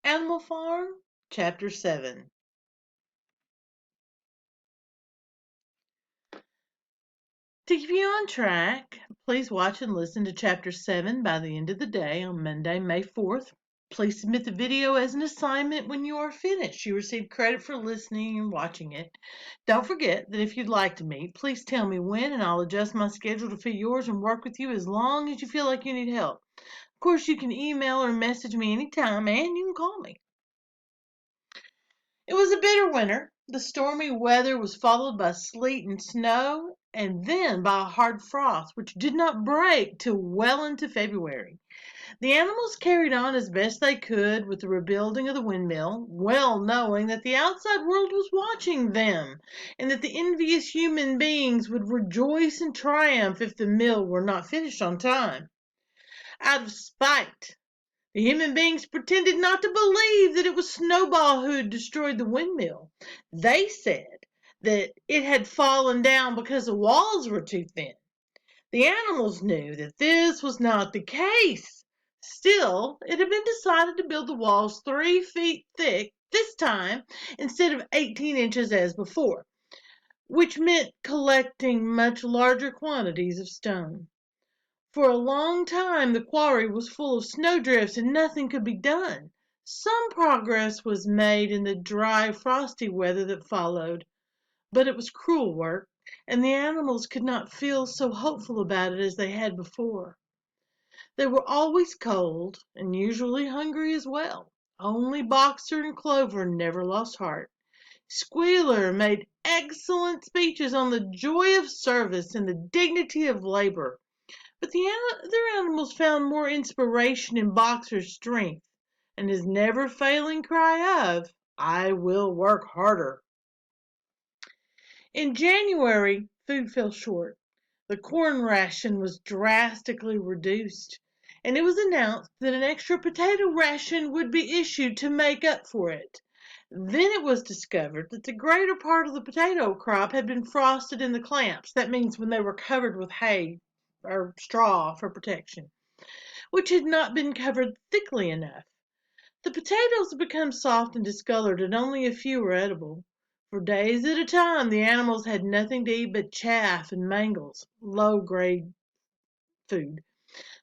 Animal Farm, Chapter 7. To keep you on track, please watch and listen to Chapter 7 by the end of the day on Monday, May 4th. Please submit the video as an assignment when you are finished. You receive credit for listening and watching it. Don't forget that if you'd like to meet, please tell me when and I'll adjust my schedule to fit yours and work with you as long as you feel like you need help. Of course, you can email or message me anytime and you can call me. It was a bitter winter. The stormy weather was followed by sleet and snow, and then by a hard frost, which did not break till well into February. The animals carried on as best they could with the rebuilding of the windmill, well knowing that the outside world was watching them, and that the envious human beings would rejoice and triumph if the mill were not finished on time. Out of spite, the human beings pretended not to believe that it was Snowball who had destroyed the windmill. They said that it had fallen down because the walls were too thin. The animals knew that this was not the case. Still, it had been decided to build the walls 3 feet thick this time instead of 18 inches as before, which meant collecting much larger quantities of stone. For a long time the quarry was full of snowdrifts and nothing could be done. Some progress was made in the dry, frosty weather that followed, but it was cruel work, and the animals could not feel so hopeful about it as they had before. They were always cold and usually hungry as well. Only Boxer and Clover never lost heart. Squealer made excellent speeches on the joy of service and the dignity of labor. But the other animals found more inspiration in Boxer's strength and his never failing cry of, "I will work harder." In January, food fell short. The corn ration was drastically reduced, and it was announced that an extra potato ration would be issued to make up for it. Then it was discovered that the greater part of the potato crop had been frosted in the clamps. That means when they were covered with hay or straw for protection, which had not been covered thickly enough. The potatoes had become soft and discolored, and only a few were edible. For days at a time the animals had nothing to eat but chaff and mangles, low-grade food.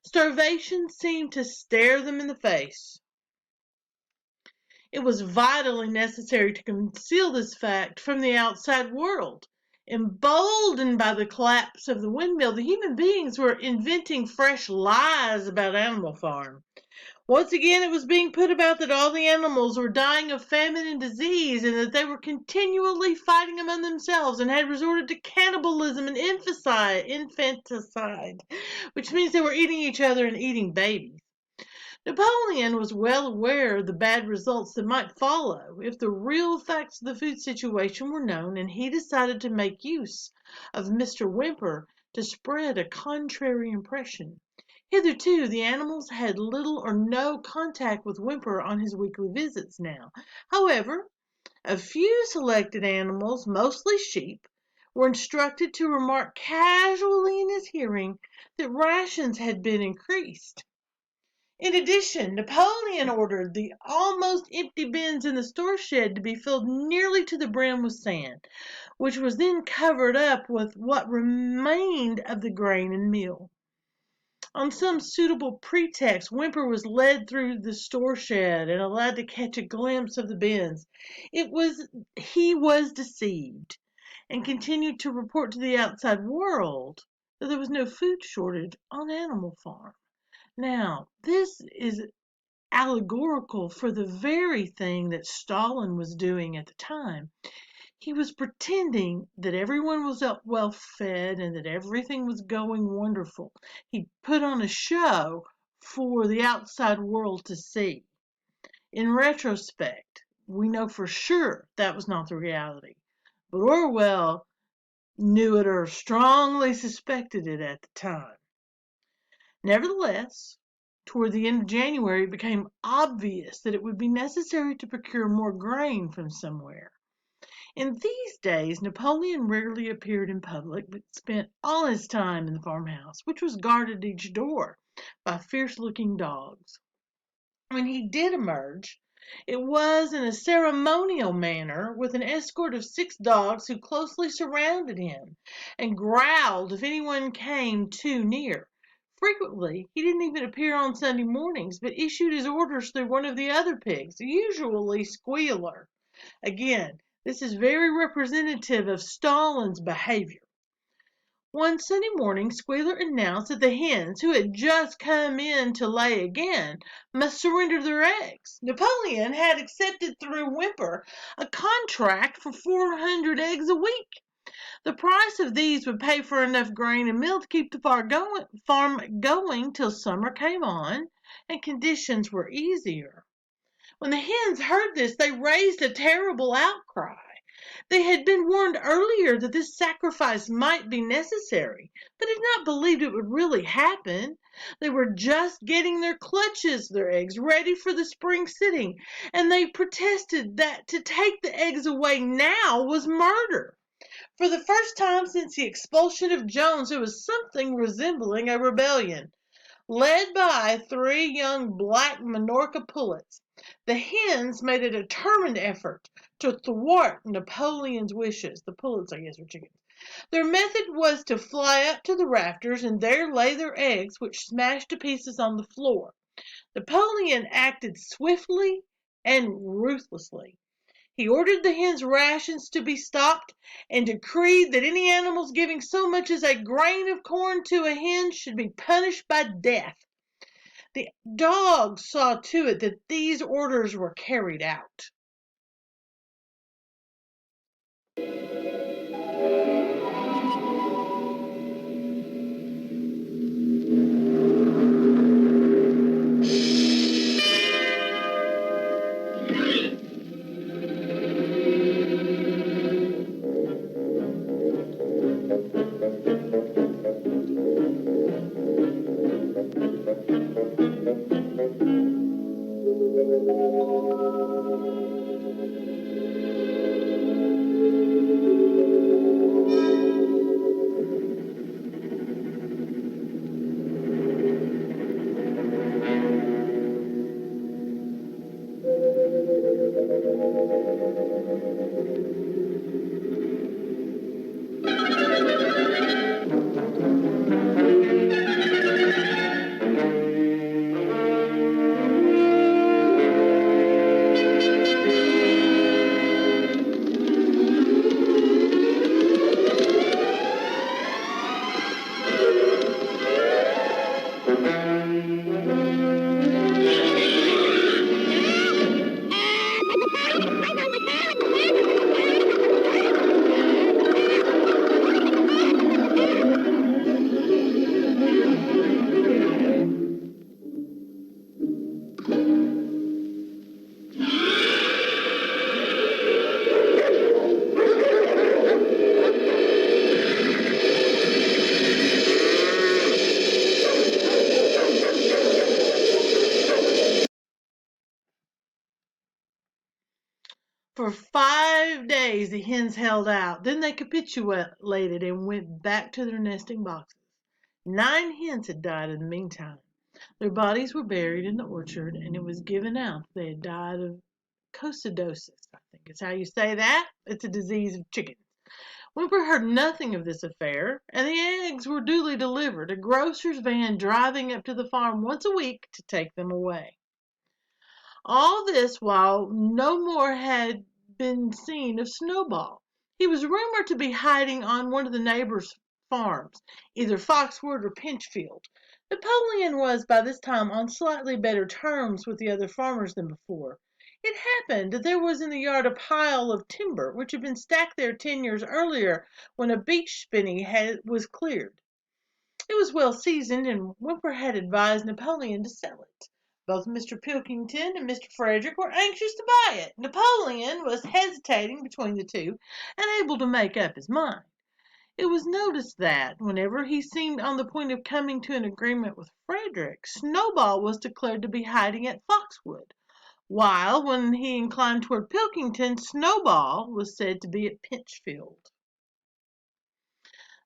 Starvation seemed to stare them in the face. It was vitally necessary to conceal this fact from the outside world. Emboldened by the collapse of the windmill, the human beings were inventing fresh lies about Animal Farm. Once again it was being put about that all the animals were dying of famine and disease, and that they were continually fighting among themselves and had resorted to cannibalism and infanticide, which means they were eating each other and eating babies. Napoleon was well aware of the bad results that might follow if the real facts of the food situation were known, and he decided to make use of Mr. Whymper to spread a contrary impression. Hitherto the animals had little or no contact with Whymper on his weekly visits now. However, a few selected animals, mostly sheep, were instructed to remark casually in his hearing that rations had been increased. In addition, Napoleon ordered the almost empty bins in the store shed to be filled nearly to the brim with sand, which was then covered up with what remained of the grain and meal. On some suitable pretext, Whymper was led through the store shed and allowed to catch a glimpse of the bins. He was deceived, and continued to report to the outside world that there was no food shortage on Animal Farm. Now, this is allegorical for the very thing that Stalin was doing at the time. He was pretending that everyone was well fed and that everything was going wonderful. He put on a show for the outside world to see. In retrospect, we know for sure that was not the reality. But Orwell knew it or strongly suspected it at the time. Nevertheless, toward the end of January it became obvious that it would be necessary to procure more grain from somewhere. In these days Napoleon rarely appeared in public, but spent all his time in the farmhouse, which was guarded at each door by fierce-looking dogs. When he did emerge, It was in a ceremonial manner, with an escort of 6 dogs who closely surrounded him and growled if anyone came too near. Frequently, he didn't even appear on Sunday mornings, but issued his orders through one of the other pigs, usually Squealer. Again, this is very representative of Stalin's behavior. One Sunday morning Squealer announced that the hens, who had just come in to lay again, must surrender their eggs. Napoleon had accepted through Whymper a contract for 400 eggs a week. The price of these would pay for enough grain and meal to keep the farm going till summer came on and conditions were easier. When the hens heard this, they raised a terrible outcry. They had been warned earlier that this sacrifice might be necessary, but had not believed it would really happen. They were just getting their eggs, ready for the spring sitting, and they protested that to take the eggs away now was murder. For the first time since the expulsion of Jones, there was something resembling a rebellion. Led by 3 young black Minorca pullets, the hens made a determined effort to thwart Napoleon's wishes. The pullets, I guess, were chickens. Their method was to fly up to the rafters and there lay their eggs, which smashed to pieces on the floor. Napoleon acted swiftly and ruthlessly. He ordered the hens' rations to be stopped and decreed that any animals giving so much as a grain of corn to a hen should be punished by death. The dogs saw to it that these orders were carried out. For 5 days the hens held out. Then they capitulated and went back to their nesting boxes. 9 hens had died in the meantime. Their bodies were buried in the orchard, and it was given out they had died of coccidosis. I think is how you say that. It's a disease of chickens. Whymper heard nothing of this affair, and the eggs were duly delivered, a grocer's van driving up to the farm once a week to take them away. All this while no more had been seen of Snowball. He was rumored to be hiding on one of the neighbors' farms, either Foxwood or Pinchfield. Napoleon was by this time on slightly better terms with the other farmers than before. It happened that there was in the yard a pile of timber which had been stacked there 10 years earlier when a beech spinney was cleared. It was well seasoned, and Whymper had advised Napoleon to sell it. Both Mr. Pilkington and Mr. Frederick were anxious to buy it. Napoleon was hesitating between the two, and able to make up his mind. It was noticed that, whenever he seemed on the point of coming to an agreement with Frederick, Snowball was declared to be hiding at Foxwood, while, when he inclined toward Pilkington, Snowball was said to be at Pinchfield.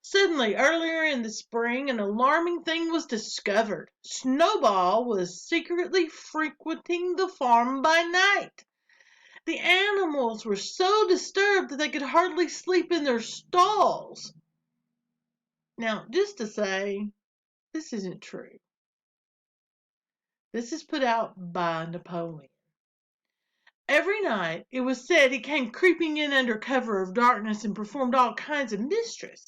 Suddenly, earlier in the spring, an alarming thing was discovered. Snowball was secretly frequenting the farm by night. The animals were so disturbed that they could hardly sleep in their stalls. Now, just to say, this isn't true. This is put out by Napoleon. Every night, it was said, he came creeping in under cover of darkness and performed all kinds of mischief.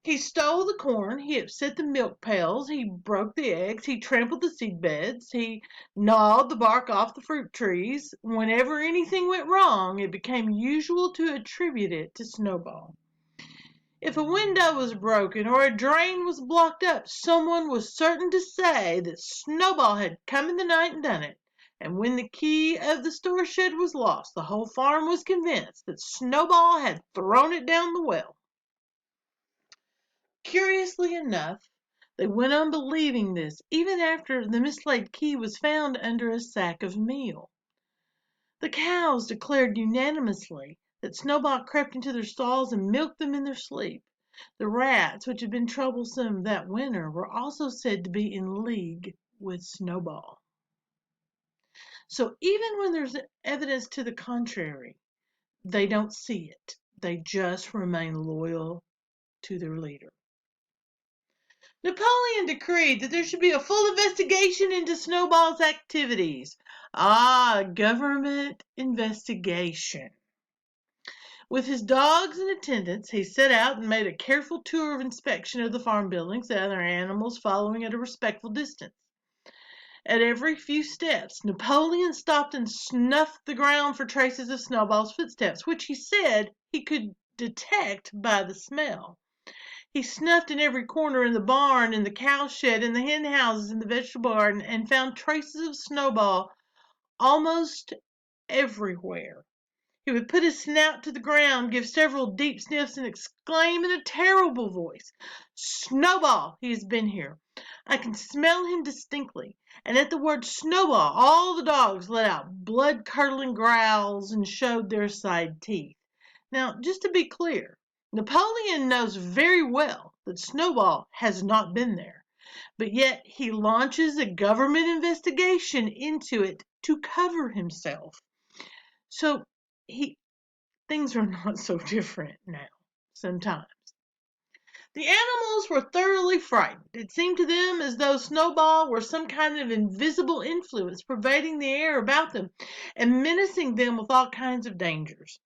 He stole the corn, he upset the milk pails, he broke the eggs, he trampled the seed beds, he gnawed the bark off the fruit trees. Whenever anything went wrong, it became usual to attribute it to Snowball. If a window was broken or a drain was blocked up, someone was certain to say that Snowball had come in the night and done it. And when the key of the store shed was lost, the whole farm was convinced that Snowball had thrown it down the well. Curiously enough, they went on believing this even after the mislaid key was found under a sack of meal. The cows declared unanimously that Snowball crept into their stalls and milked them in their sleep. The rats, which had been troublesome that winter, were also said to be in league with Snowball. So even when there's evidence to the contrary, they don't see it. They just remain loyal to their leader. Napoleon decreed that there should be a full investigation into Snowball's activities. Government investigation. With his dogs and attendants, he set out and made a careful tour of inspection of the farm buildings, the other animals following at a respectful distance. At every few steps, Napoleon stopped and snuffed the ground for traces of Snowball's footsteps, which he said he could detect by the smell. He snuffed in every corner, in the barn, in the cow shed, in the hen houses, in the vegetable garden, and found traces of Snowball almost everywhere. He would put his snout to the ground, give several deep sniffs, and exclaim in a terrible voice, "Snowball! He has been here. I can smell him distinctly." And at the word Snowball, all the dogs let out blood-curdling growls and showed their side teeth. Now, just to be clear, Napoleon knows very well that Snowball has not been there, but yet he launches a government investigation into it to cover himself. So things are not so different now, sometimes. The animals were thoroughly frightened. It seemed to them as though Snowball were some kind of invisible influence pervading the air about them and menacing them with all kinds of dangers.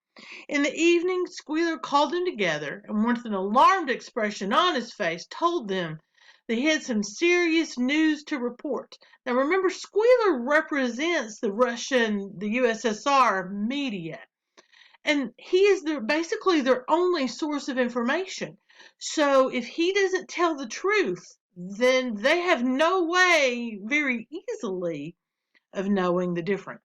In the evening, Squealer called them together and with an alarmed expression on his face told them that he had some serious news to report. Now remember, Squealer represents the USSR media, and he is basically their only source of information. So if he doesn't tell the truth, then they have no way very easily of knowing the difference.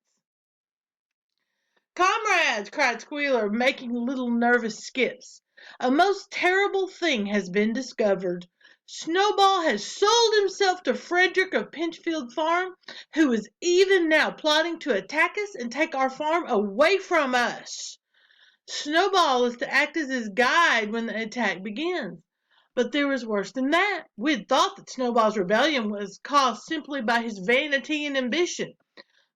"Comrades," cried Squealer, making little nervous skips, "a most terrible thing has been discovered. Snowball has sold himself to Frederick of Pinchfield Farm, who is even now plotting to attack us and take our farm away from us. Snowball is to act as his guide when the attack begins. But there is worse than that. We had thought that Snowball's rebellion was caused simply by his vanity and ambition.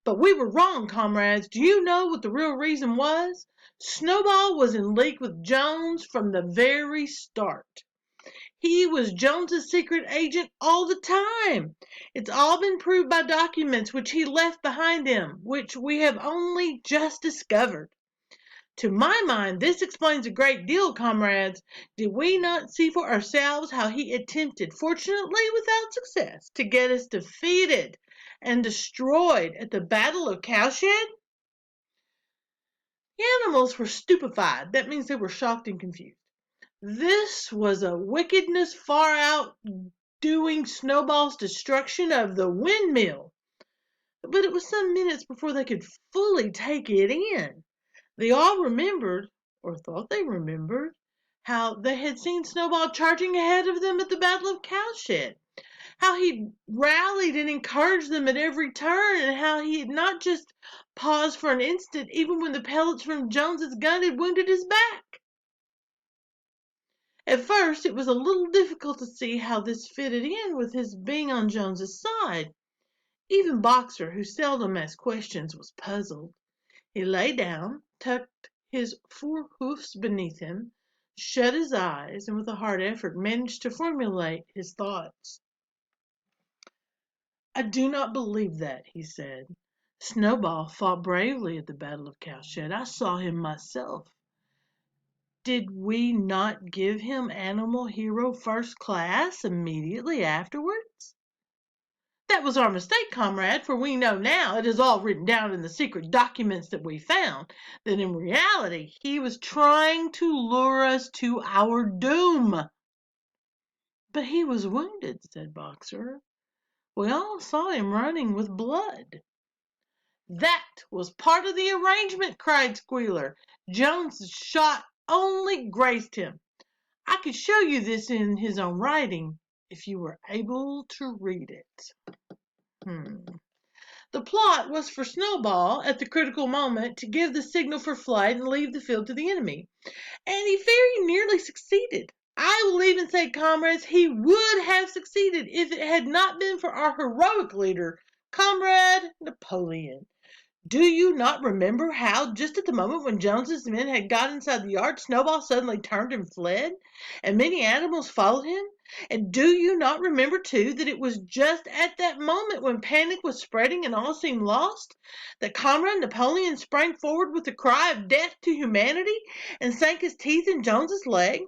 But we were wrong, comrades. Do you know what the real reason was? Snowball was in league with Jones from the very start. He was Jones's secret agent all the time. It's all been proved by documents which he left behind him, which we have only just discovered. To my mind, this explains a great deal, comrades. Did we not see for ourselves how he attempted, fortunately without success, to get us defeated and destroyed at the Battle of Cowshed?" The animals were stupefied. That means they were shocked and confused. This was a wickedness far outdoing Snowball's destruction of the windmill. But it was some minutes before they could fully take it in. They all remembered, or thought they remembered, how they had seen Snowball charging ahead of them at the Battle of Cowshed, how he rallied and encouraged them at every turn, and how he had not just paused for an instant even when the pellets from Jones's gun had wounded his back. At first, it was a little difficult to see how this fitted in with his being on Jones's side. Even Boxer, who seldom asked questions, was puzzled. He lay down, tucked his four hoofs beneath him, shut his eyes, and with a hard effort managed to formulate his thoughts. "I do not believe that," he said. "Snowball fought bravely at the Battle of Cowshed. I saw him myself. Did we not give him Animal Hero First Class immediately afterwards?" "That was our mistake, comrade, for we know now, it is all written down in the secret documents that we found, that in reality he was trying to lure us to our doom." "But he was wounded," said Boxer. "We all saw him running with blood." "That was part of the arrangement," cried Squealer. "Jones's shot only grazed him. I could show you this in his own writing, if you were able to read it." The plot was for Snowball, at the critical moment, to give the signal for flight and leave the field to the enemy. And he very nearly succeeded. I will even say, comrades, he would have succeeded if it had not been for our heroic leader, Comrade Napoleon. Do you not remember how, just at the moment when Jones's men had got inside the yard, Snowball suddenly turned and fled, and many animals followed him? And do you not remember, too, that it was just at that moment, when panic was spreading and all seemed lost, that Comrade Napoleon sprang forward with a cry of death to humanity and sank his teeth in Jones's leg?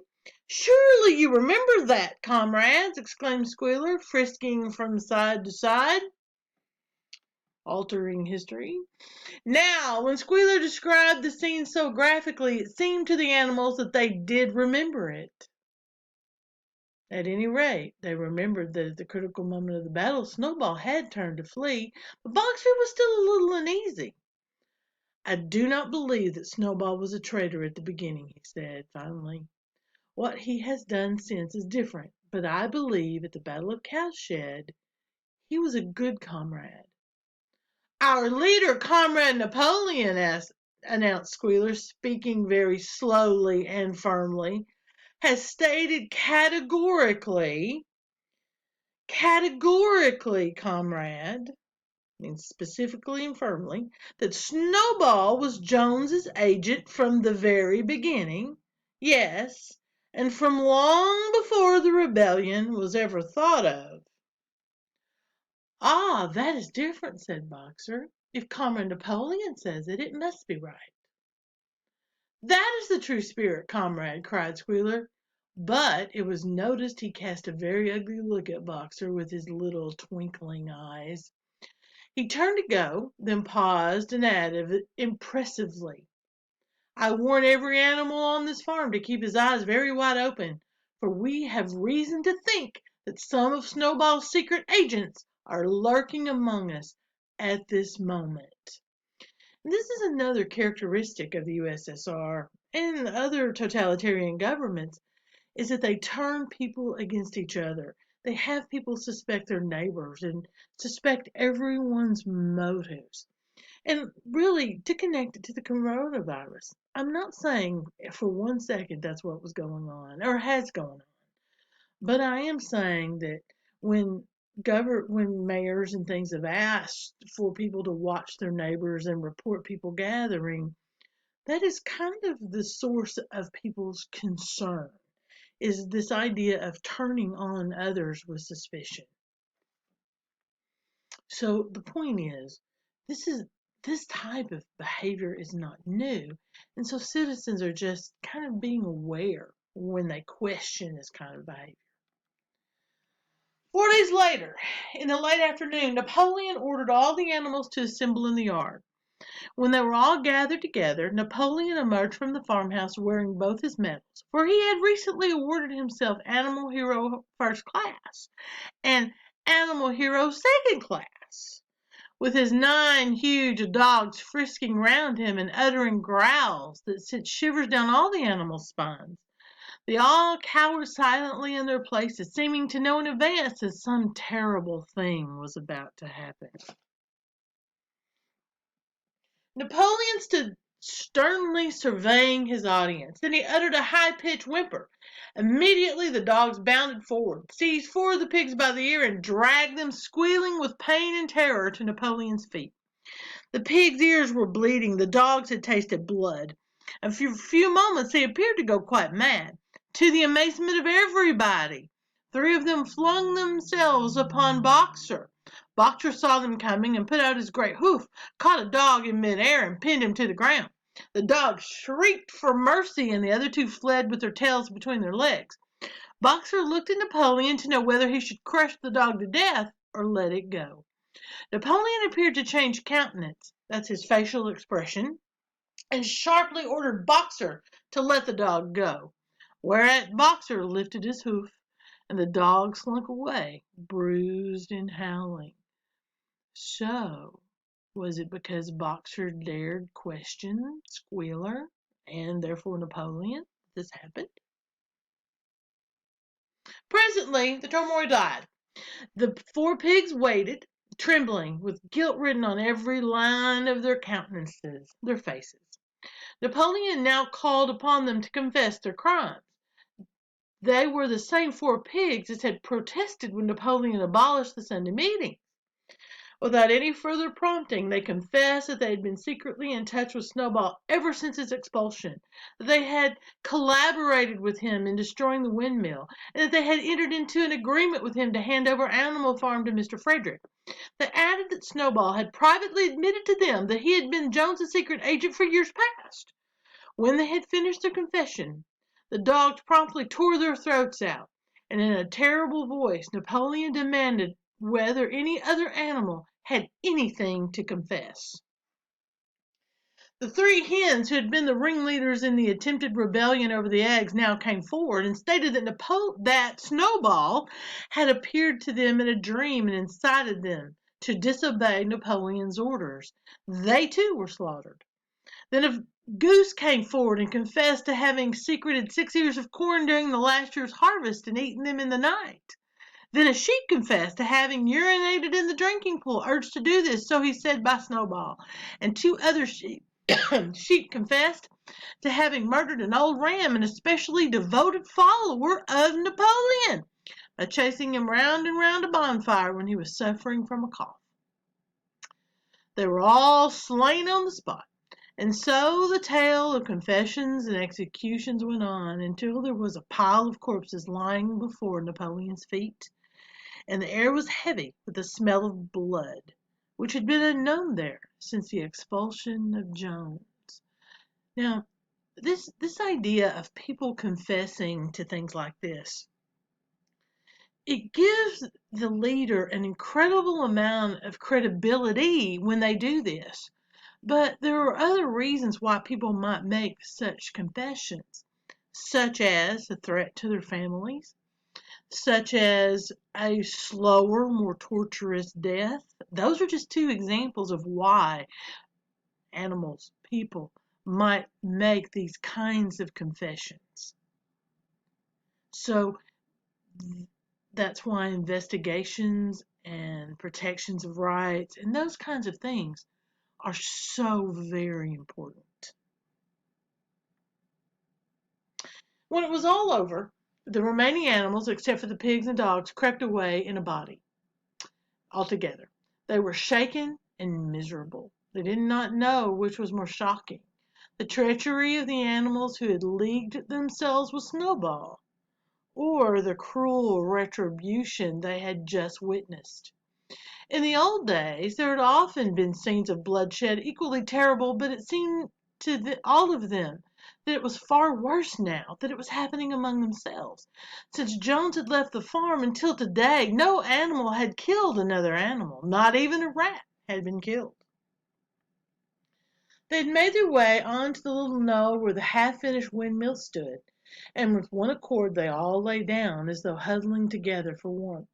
"Surely you remember that, comrades!" exclaimed Squealer, frisking from side to side, altering history. Now, when Squealer described the scene so graphically, it seemed to the animals that they did remember it. At any rate, they remembered that at the critical moment of the battle, Snowball had turned to flee, but Boxer was still a little uneasy. "I do not believe that Snowball was a traitor at the beginning," he said finally. "What he has done since is different, but I believe at the Battle of Cowshed he was a good comrade." "Our leader, Comrade Napoleon," announced Squealer, speaking very slowly and firmly, "has stated categorically, comrade, means specifically and firmly, that Snowball was Jones's agent from the very beginning. Yes, and from long before the rebellion was ever thought of." "Ah, that is different," said Boxer. "If Comrade Napoleon says it, it must be right." "That is the true spirit, comrade," cried Squealer. But it was noticed he cast a very ugly look at Boxer with his little twinkling eyes. He turned to go, then paused and added impressively, "I warn every animal on this farm to keep his eyes very wide open, for we have reason to think that some of Snowball's secret agents are lurking among us at this moment." This is another characteristic of the USSR and other totalitarian governments, is that they turn people against each other. They have people suspect their neighbors and suspect everyone's motives. And really, to connect it to the coronavirus, I'm not saying for one second that's what was going on or has gone on, but I am saying that when when mayors and things have asked for people to watch their neighbors and report people gathering, that is kind of the source of people's concern, is this idea of turning on others with suspicion. So the point is, this type of behavior is not new, and so citizens are just kind of being aware when they question this kind of behavior. 4 days later, in the late afternoon, Napoleon ordered all the animals to assemble in the yard. When they were all gathered together, Napoleon emerged from the farmhouse wearing both his medals, for he had recently awarded himself Animal Hero First Class and Animal Hero Second Class, with his 9 huge dogs frisking round him and uttering growls that sent shivers down all the animals' spines. They all cowered silently in their places, seeming to know in advance that some terrible thing was about to happen. Napoleon stood sternly surveying his audience. Then he uttered a high-pitched whimper. Immediately the dogs bounded forward, seized 4 of the pigs by the ear, and dragged them, squealing with pain and terror, to Napoleon's feet. The pigs' ears were bleeding. The dogs had tasted blood. In a few moments they appeared to go quite mad, to the amazement of everybody. 3 of them flung themselves upon Boxer. Boxer saw them coming and put out his great hoof, caught a dog in midair, and pinned him to the ground. The dog shrieked for mercy, and the other 2 fled with their tails between their legs. Boxer looked at Napoleon to know whether he should crush the dog to death or let it go. Napoleon appeared to change countenance, that's his facial expression, and sharply ordered Boxer to let the dog go, whereat Boxer lifted his hoof, and the dog slunk away, bruised and howling. So, was it because Boxer dared question Squealer, and therefore Napoleon, that this happened? Presently, the turmoil died. The 4 pigs waited, trembling, with guilt written on every line of their countenances, their faces. Napoleon now called upon them to confess their crimes. They were the same 4 pigs as had protested when Napoleon abolished the Sunday meetings. Without any further prompting, they confessed that they had been secretly in touch with Snowball ever since his expulsion, that they had collaborated with him in destroying the windmill, and that they had entered into an agreement with him to hand over Animal Farm to Mr. Frederick. They added that Snowball had privately admitted to them that he had been Jones's secret agent for years past. When they had finished their confession, the dogs promptly tore their throats out, and in a terrible voice Napoleon demanded whether any other animal had anything to confess. The 3 hens who had been the ringleaders in the attempted rebellion over the eggs now came forward and stated that Snowball had appeared to them in a dream and incited them to disobey Napoleon's orders. They too were slaughtered. Then a goose came forward and confessed to having secreted 6 ears of corn during the last year's harvest and eaten them in the night. Then a sheep confessed to having urinated in the drinking pool, urged to do this, so he said, by Snowball. And 2 other sheep confessed to having murdered an old ram, an especially devoted follower of Napoleon, by chasing him round and round a bonfire when he was suffering from a cough. They were all slain on the spot. And so the tale of confessions and executions went on until there was a pile of corpses lying before Napoleon's feet, and the air was heavy with the smell of blood, which had been unknown there since the expulsion of Jones. Now, this idea of people confessing to things like this, it gives the leader an incredible amount of credibility when they do this. But there are other reasons why people might make such confessions, such as a threat to their families, such as a slower, more torturous death. Those are just 2 examples of why animals, people, might make these kinds of confessions. So that's why investigations and protections of rights and those kinds of things are so very important. When it was all over, the remaining animals, except for the pigs and dogs, crept away in a body altogether. They were shaken and miserable. They did not know which was more shocking, the treachery of the animals who had leagued themselves with Snowball, or the cruel retribution they had just witnessed. In the old days, there had often been scenes of bloodshed equally terrible, but it seemed to all of them that it was far worse now that it was happening among themselves. Since Jones had left the farm until today, no animal had killed another animal. Not even a rat had been killed. They had made their way on to the little knoll where the half-finished windmill stood, and with one accord they all lay down as though huddling together for warmth.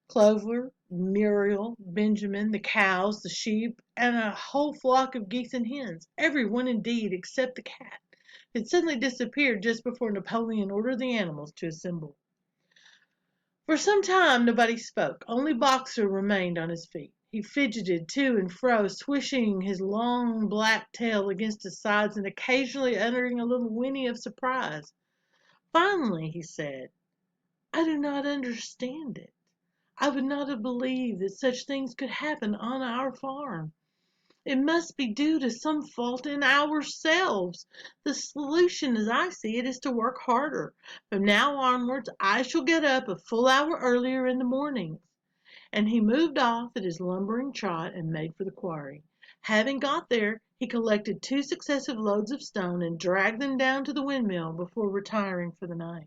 Clover, Muriel, Benjamin, the cows, the sheep, and a whole flock of geese and hens, every one indeed except the cat, had suddenly disappeared just before Napoleon ordered the animals to assemble. For some time nobody spoke. Only Boxer remained on his feet. He fidgeted to and fro, swishing his long black tail against his sides and occasionally uttering a little whinny of surprise. Finally he said, "I do not understand it. I would not have believed that such things could happen on our farm. It must be due to some fault in ourselves. The solution, as I see it, is to work harder. From now onwards, I shall get up a full hour earlier in the mornings." And he moved off at his lumbering trot and made for the quarry. Having got there, he collected 2 successive loads of stone and dragged them down to the windmill before retiring for the night.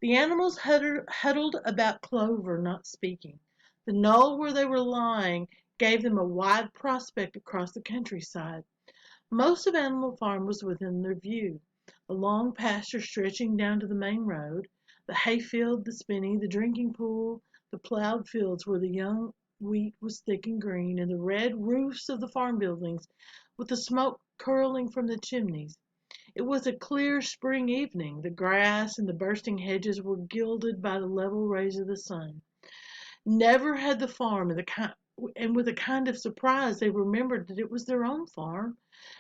The animals huddled about Clover, not speaking. The knoll where they were lying gave them a wide prospect across the countryside. Most of Animal Farm was within their view. The long pasture stretching down to the main road, the hayfield, the spinney, the drinking pool, the plowed fields where the young wheat was thick and green, and the red roofs of the farm buildings with the smoke curling from the chimneys. It was a clear spring evening. The grass and the bursting hedges were gilded by the level rays of the sun. Never had the farm, and with a kind of surprise they remembered that it was their own farm,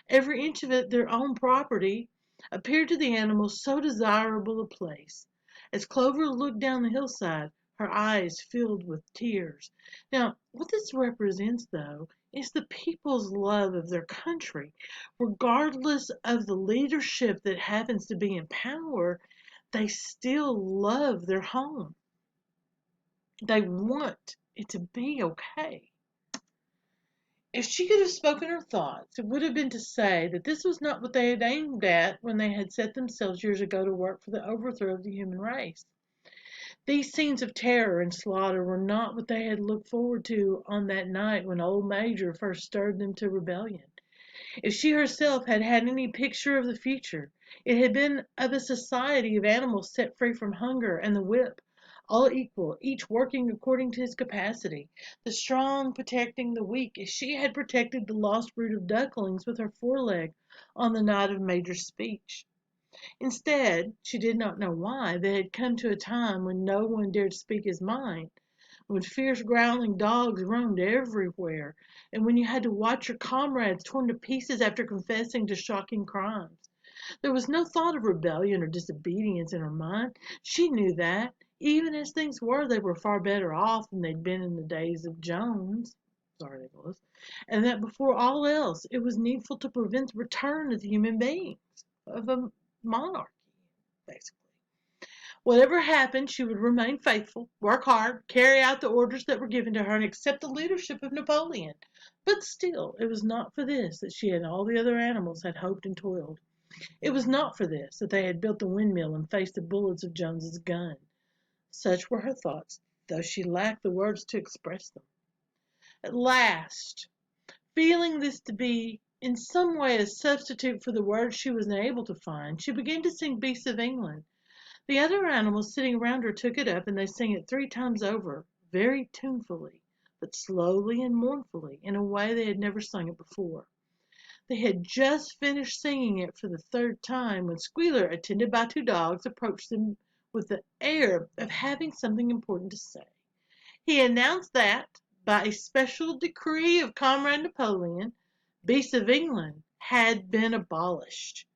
every inch of it their own property, appeared to the animals so desirable a place. As Clover looked down the hillside, her eyes filled with tears. Now, what this represents, though, is the people's love of their country. Regardless of the leadership that happens to be in power, they still love their home. They want it to be okay. If she could have spoken her thoughts, it would have been to say that this was not what they had aimed at when they had set themselves years ago to work for the overthrow of the human race. These scenes of terror and slaughter were not what they had looked forward to on that night when old Major first stirred them to rebellion. If she herself had had any picture of the future, it had been of a society of animals set free from hunger and the whip, all equal, each working according to his capacity, the strong protecting the weak, as she had protected the lost brood of ducklings with her foreleg on the night of Major's speech. Instead, she did not know why, they had come to a time when no one dared speak his mind, when fierce growling dogs roamed everywhere, and when you had to watch your comrades torn to pieces after confessing to shocking crimes. There was no thought of rebellion or disobedience in her mind. She knew that, even as things were, they were far better off than they'd been in the days of Jones. Sorry, Nicholas. And that before all else, it was needful to prevent the return of the human beings, of a monarchy, basically. Whatever happened, she would remain faithful, work hard, carry out the orders that were given to her, and accept the leadership of Napoleon. But still, it was not for this that she and all the other animals had hoped and toiled. It was not for this that they had built the windmill and faced the bullets of Jones's gun. Such were her thoughts, though she lacked the words to express them. At last, feeling this to be in some way a substitute for the words she was unable to find, she began to sing Beasts of England. The other animals sitting around her took it up, and they sang it 3 times over, very tunefully, but slowly and mournfully, in a way they had never sung it before. They had just finished singing it for the 3rd time when Squealer, attended by 2 dogs, approached them with the air of having something important to say. He announced that, by a special decree of Comrade Napoleon, Beasts of England had been abolished.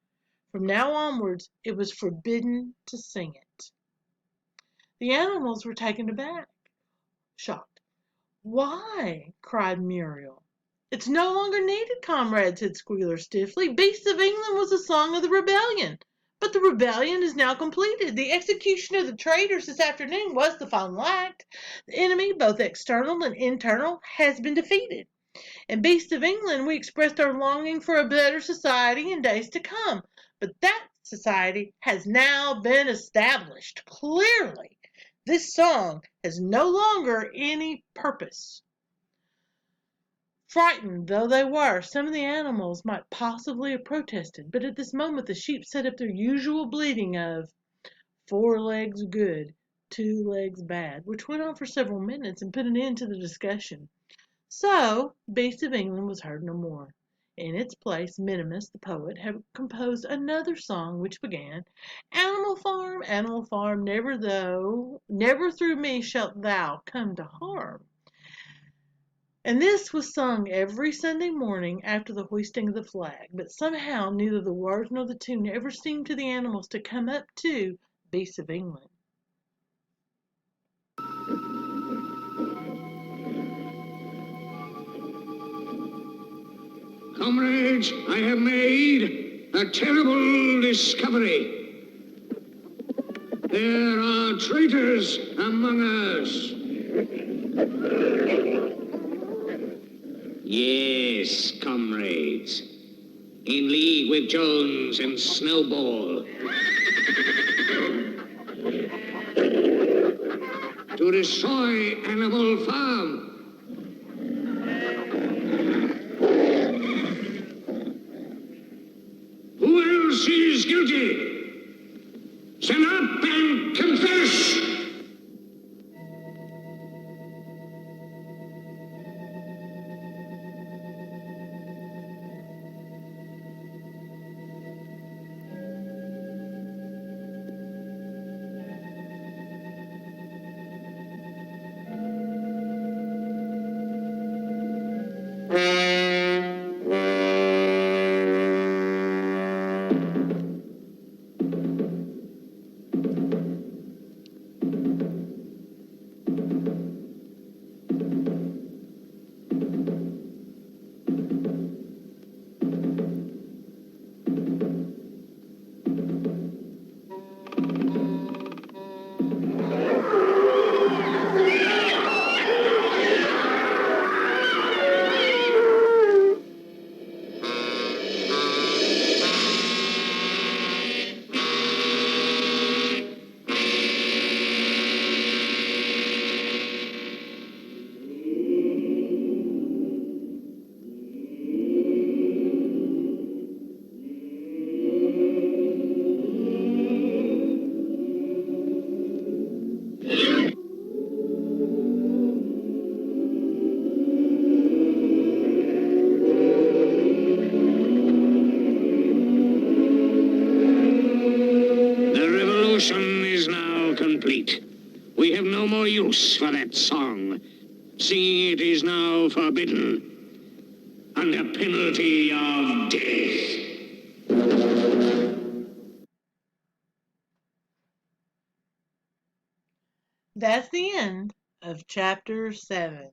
From now onwards, it was forbidden to sing it. The animals were taken aback, shocked. "Why?" cried Muriel. "It's no longer needed, comrade," said Squealer stiffly. "Beasts of England was a song of the rebellion. But the rebellion is now completed. The execution of the traitors this afternoon was the final act. The enemy, both external and internal, has been defeated. In Beasts of England we expressed our longing for a better society in days to come. But that society has now been established. Clearly, this song has no longer any purpose." Frightened though they were, some of the animals might possibly have protested, but at this moment the sheep set up their usual bleating of 4 legs good, 2 legs bad, which went on for several minutes and put an end to the discussion. So, Beasts of England was heard no more. In its place, Minimus, the poet, had composed another song which began, Animal Farm, never, never through me shalt thou come to harm." And this was sung every Sunday morning after the hoisting of the flag, but somehow neither the words nor the tune ever seemed to the animals to come up to Beasts of England. Comrades, I have made a terrible discovery. There are traitors among us. Yes, comrades. In league with Jones and Snowball. To destroy Animal Farm. Who else is guilty? Stand up and confess! Complete. We have no more use for that song. Singing it is now forbidden, under penalty of death. That's the end of chapter 7.